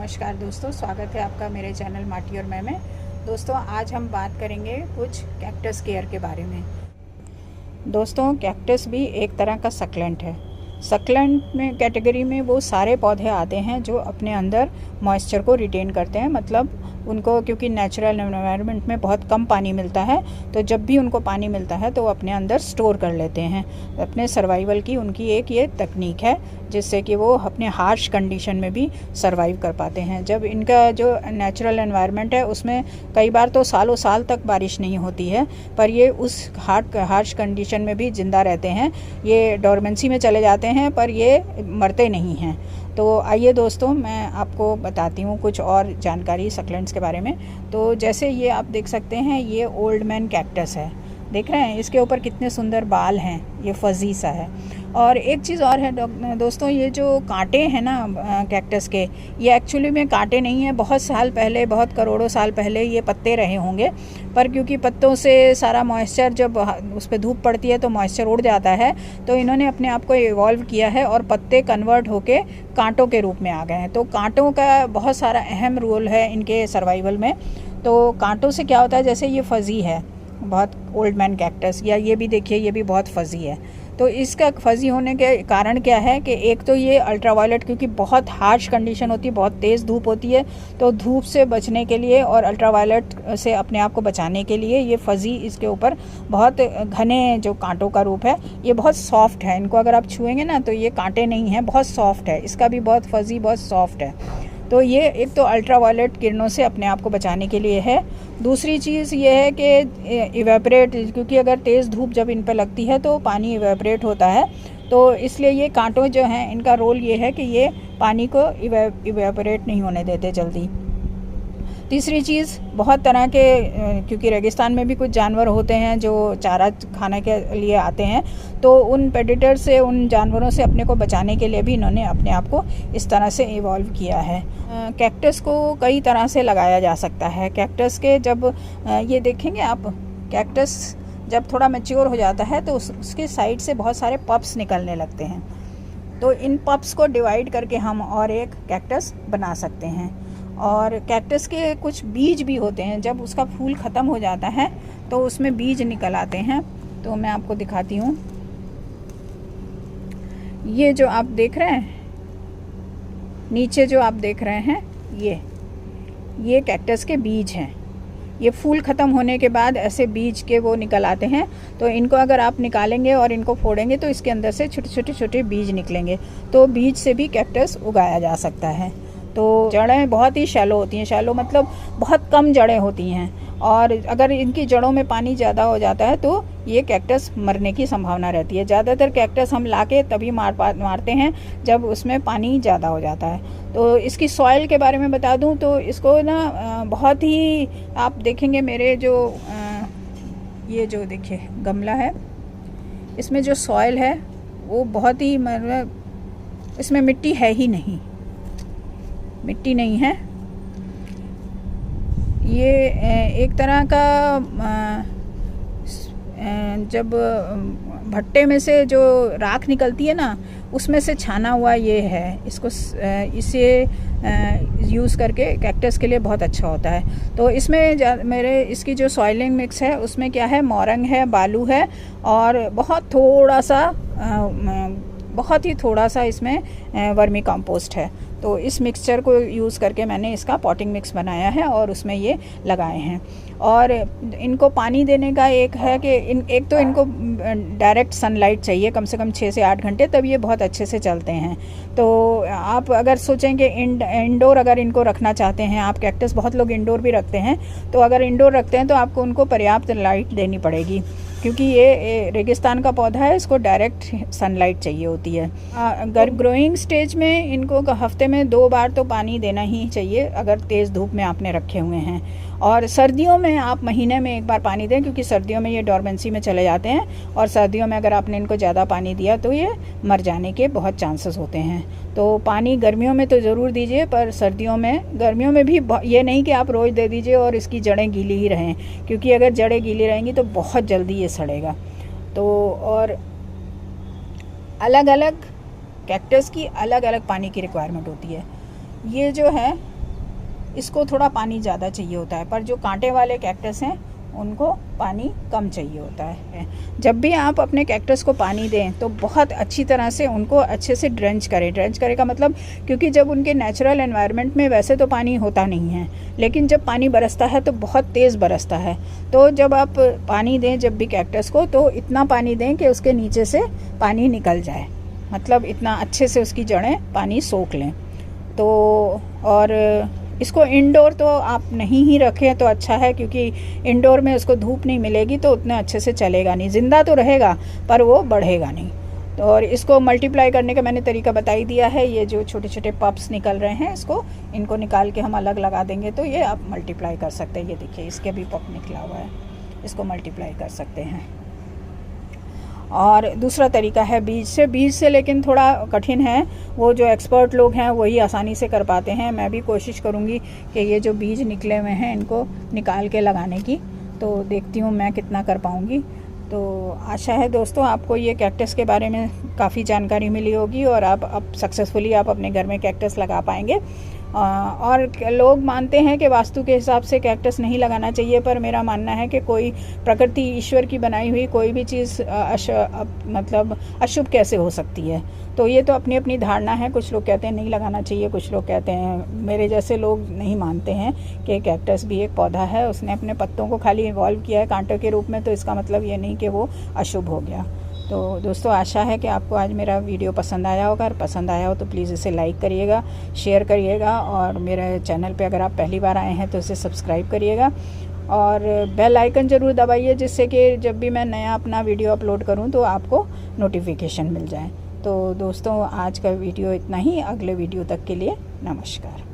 नमस्कार दोस्तों, स्वागत है आपका मेरे चैनल माटी और मैं में। दोस्तों आज हम बात करेंगे कुछ कैक्टस केयर के बारे में। दोस्तों कैक्टस भी एक तरह का सक्लेंट है। सक्लेंट में कैटेगरी में वो सारे पौधे आते हैं जो अपने अंदर मॉइस्चर को रिटेन करते हैं। मतलब उनको क्योंकि नेचुरल एनवायरनमेंट में बहुत कम पानी मिलता है, तो जब भी उनको पानी मिलता है तो वो अपने अंदर स्टोर कर लेते हैं। अपने सर्वाइवल की उनकी एक ये तकनीक है जिससे कि वो अपने हार्श कंडीशन में भी सर्वाइव कर पाते हैं। जब इनका जो नेचुरल एनवायरनमेंट है उसमें कई बार तो सालों साल तक बारिश नहीं होती है, पर ये उस हार्श कंडीशन में भी ज़िंदा रहते हैं। ये डोरमेंसी में चले जाते हैं पर ये मरते नहीं हैं। तो आइए दोस्तों, मैं आपको बताती हूँ कुछ और जानकारी सक्लेंट्स के बारे में। तो जैसे ये आप देख सकते हैं, ये ओल्ड मैन कैक्टस है। देख रहे हैं इसके ऊपर कितने सुंदर बाल हैं, ये फजी सा है। और एक चीज़ और है दोस्तों, ये जो कांटे हैं ना कैक्टस के, ये एक्चुअली में कांटे नहीं है। बहुत साल पहले, बहुत करोड़ों साल पहले ये पत्ते रहे होंगे, पर क्योंकि पत्तों से सारा मॉइस्चर जब उस पर धूप पड़ती है तो मॉइस्चर उड़ जाता है, तो इन्होंने अपने आप को इवॉल्व किया है और पत्ते कन्वर्ट होके कांटों के रूप में आ गए हैं। तो कांटों का बहुत सारा अहम रोल है इनके सर्वाइवल में। तो कांटों से क्या होता है, जैसे ये फजी है बहुत ओल्ड मैन कैक्टस, या ये भी देखिए ये भी बहुत फजी है। तो इसका फजी होने के कारण क्या है कि एक तो ये अल्ट्रावायलेट, क्योंकि बहुत हार्श कंडीशन होती है, बहुत तेज़ धूप होती है, तो धूप से बचने के लिए और अल्ट्रावायलेट से अपने आप को बचाने के लिए ये फजी इसके ऊपर बहुत घने जो कांटों का रूप है, ये बहुत सॉफ्ट है। इनको अगर आप छुएंगे ना तो ये कांटे नहीं हैं, बहुत सॉफ्ट है। इसका भी बहुत फजी, बहुत सॉफ्ट है। तो ये एक तो अल्ट्रावायलेट किरणों से अपने आप को बचाने के लिए है। दूसरी चीज़ ये है कि इवेपरेट, क्योंकि अगर तेज़ धूप जब इन पर लगती है तो पानी इवेपरेट होता है, तो इसलिए ये कांटों जो हैं इनका रोल ये है कि ये पानी को इवेपरेट नहीं होने देते जल्दी। तीसरी चीज़, बहुत तरह के क्योंकि रेगिस्तान में भी कुछ जानवर होते हैं जो चारा खाने के लिए आते हैं, तो उन प्रेडेटर से, उन जानवरों से अपने को बचाने के लिए भी इन्होंने अपने आप को इस तरह से इवॉल्व किया है। कैक्टस को कई तरह से लगाया जा सकता है। कैक्टस के जब ये देखेंगे आप, कैक्टस जब थोड़ा मैच्योर हो जाता है तो उसके साइड से बहुत सारे पप्स निकलने लगते हैं। तो इन पप्स को डिवाइड करके हम और एक कैक्टस बना सकते हैं। और कैक्टस के कुछ बीज भी होते हैं, जब उसका फूल ख़त्म हो जाता है तो उसमें बीज निकल आते हैं। तो मैं आपको दिखाती हूँ, ये जो आप देख रहे हैं नीचे, जो आप देख रहे हैं, ये कैक्टस के बीज हैं। ये फूल ख़त्म होने के बाद ऐसे बीज के वो निकल आते हैं। तो इनको अगर आप निकालेंगे और इनको फोड़ेंगे तो इसके अंदर से छोटे छोटे बीज निकलेंगे। तो बीज से भी कैक्टस उगाया जा सकता है। तो जड़ें बहुत ही शैलो होती हैं, शैलो मतलब बहुत कम जड़ें होती हैं, और अगर इनकी जड़ों में पानी ज़्यादा हो जाता है तो ये कैक्टस मरने की संभावना रहती है। ज़्यादातर कैक्टस हम लाके तभी मारते हैं जब उसमें पानी ज़्यादा हो जाता है। तो इसकी सॉइल के बारे में बता दूं तो इसको ना बहुत ही, आप देखेंगे मेरे जो ये जो देखिए गमला है, इसमें जो सॉइल है वो बहुत ही, मतलब इसमें मिट्टी है ही नहीं, मिट्टी नहीं है। ये एक तरह का जब भट्टे में से जो राख निकलती है ना, उसमें से छाना हुआ ये है। इसको इसे यूज़ करके कैक्टस के लिए बहुत अच्छा होता है। तो इसमें मेरे इसकी जो सॉइलिंग मिक्स है उसमें क्या है, मोरंग है, बालू है, और बहुत ही थोड़ा सा इसमें वर्मी कंपोस्ट है। तो इस मिक्सचर को यूज़ करके मैंने इसका पॉटिंग मिक्स बनाया है और उसमें ये लगाए हैं। और इनको पानी देने का एक है कि एक तो इनको डायरेक्ट सनलाइट चाहिए, कम से कम 6 से 8 घंटे, तब ये बहुत अच्छे से चलते हैं। तो आप अगर सोचें कि इंडोर अगर इनको रखना चाहते हैं आप, कैक्टस बहुत लोग इंडोर भी रखते हैं, तो अगर इंडोर रखते हैं तो आपको उनको पर्याप्त लाइट देनी पड़ेगी, क्योंकि ये रेगिस्तान का पौधा है, इसको डायरेक्ट सनलाइट चाहिए होती है। अगर ग्रोइंग स्टेज में इनको हफ्ते में 2 बार तो पानी देना ही चाहिए अगर तेज़ धूप में आपने रखे हुए हैं। और सर्दियों में आप महीने में 1 बार पानी दें, क्योंकि सर्दियों में ये डोरमेंसी में चले जाते हैं, और सर्दियों में अगर आपने इनको ज़्यादा पानी दिया तो ये मर जाने के बहुत चांसेस होते हैं। तो पानी गर्मियों में तो ज़रूर दीजिए, पर गर्मियों में भी ये नहीं कि आप रोज़ दे दीजिए और इसकी जड़ें गीली ही रहें, क्योंकि अगर जड़ें गीली रहेंगी तो बहुत जल्दी ये सड़ेगा। तो और अलग अलग कैक्टस की अलग अलग पानी की रिक्वायरमेंट होती है। ये जो है इसको थोड़ा पानी ज़्यादा चाहिए होता है, पर जो कांटे वाले कैक्टस हैं उनको पानी कम चाहिए होता है। जब भी आप अपने कैक्टस को पानी दें तो बहुत अच्छी तरह से उनको अच्छे से ड्रेंच करें। ड्रेंच करे का मतलब, क्योंकि जब उनके नेचुरल एनवायरनमेंट में वैसे तो पानी होता नहीं है, लेकिन जब पानी बरसता है तो बहुत तेज़ बरसता है। तो जब आप पानी दें जब भी कैक्टस को, तो इतना पानी दें कि उसके नीचे से पानी निकल जाए, मतलब इतना अच्छे से उसकी जड़ें पानी सोख लें। तो और इसको इंडोर तो आप नहीं ही रखें तो अच्छा है, क्योंकि इंडोर में उसको धूप नहीं मिलेगी तो उतने अच्छे से चलेगा नहीं, ज़िंदा तो रहेगा पर वो बढ़ेगा नहीं। तो और इसको मल्टीप्लाई करने का मैंने तरीका बता ही दिया है। ये जो छोटे छोटे पप्स निकल रहे हैं इनको निकाल के हम अलग लगा देंगे तो ये आप मल्टीप्लाई कर सकते हैं। ये देखिए इसके भी पप निकला हुआ है, इसको मल्टीप्लाई कर सकते हैं। और दूसरा तरीका है बीज से लेकिन थोड़ा कठिन है, वो जो एक्सपर्ट लोग हैं वही आसानी से कर पाते हैं। मैं भी कोशिश करूँगी कि ये जो बीज निकले हुए हैं इनको निकाल के लगाने की, तो देखती हूँ मैं कितना कर पाऊँगी। तो आशा है दोस्तों आपको ये कैक्टस के बारे में काफ़ी जानकारी मिली होगी और आप अब सक्सेसफुली आप अपने घर में कैक्टस लगा पाएंगे। और लोग मानते हैं कि वास्तु के हिसाब से कैक्टस नहीं लगाना चाहिए, पर मेरा मानना है कि कोई प्रकृति ईश्वर की बनाई हुई कोई भी चीज़ मतलब अशुभ कैसे हो सकती है। तो ये तो अपनी अपनी धारणा है, कुछ लोग कहते हैं नहीं लगाना चाहिए, कुछ लोग कहते हैं, मेरे जैसे लोग नहीं मानते हैं कि कैक्टस भी एक पौधा है, उसने अपने पत्तों को खाली इवॉल्व किया है कांटों के रूप में, तो इसका मतलब ये नहीं कि वो अशुभ हो गया। तो दोस्तों आशा है कि आपको आज मेरा वीडियो पसंद आया होगा, और पसंद आया हो तो प्लीज़ इसे लाइक करिएगा, शेयर करिएगा, और मेरे चैनल पे अगर आप पहली बार आए हैं तो इसे सब्सक्राइब करिएगा और बेल आइकन ज़रूर दबाइए, जिससे कि जब भी मैं नया अपना वीडियो अपलोड करूं तो आपको नोटिफिकेशन मिल जाए। तो दोस्तों आज का वीडियो इतना ही, अगले वीडियो तक के लिए नमस्कार।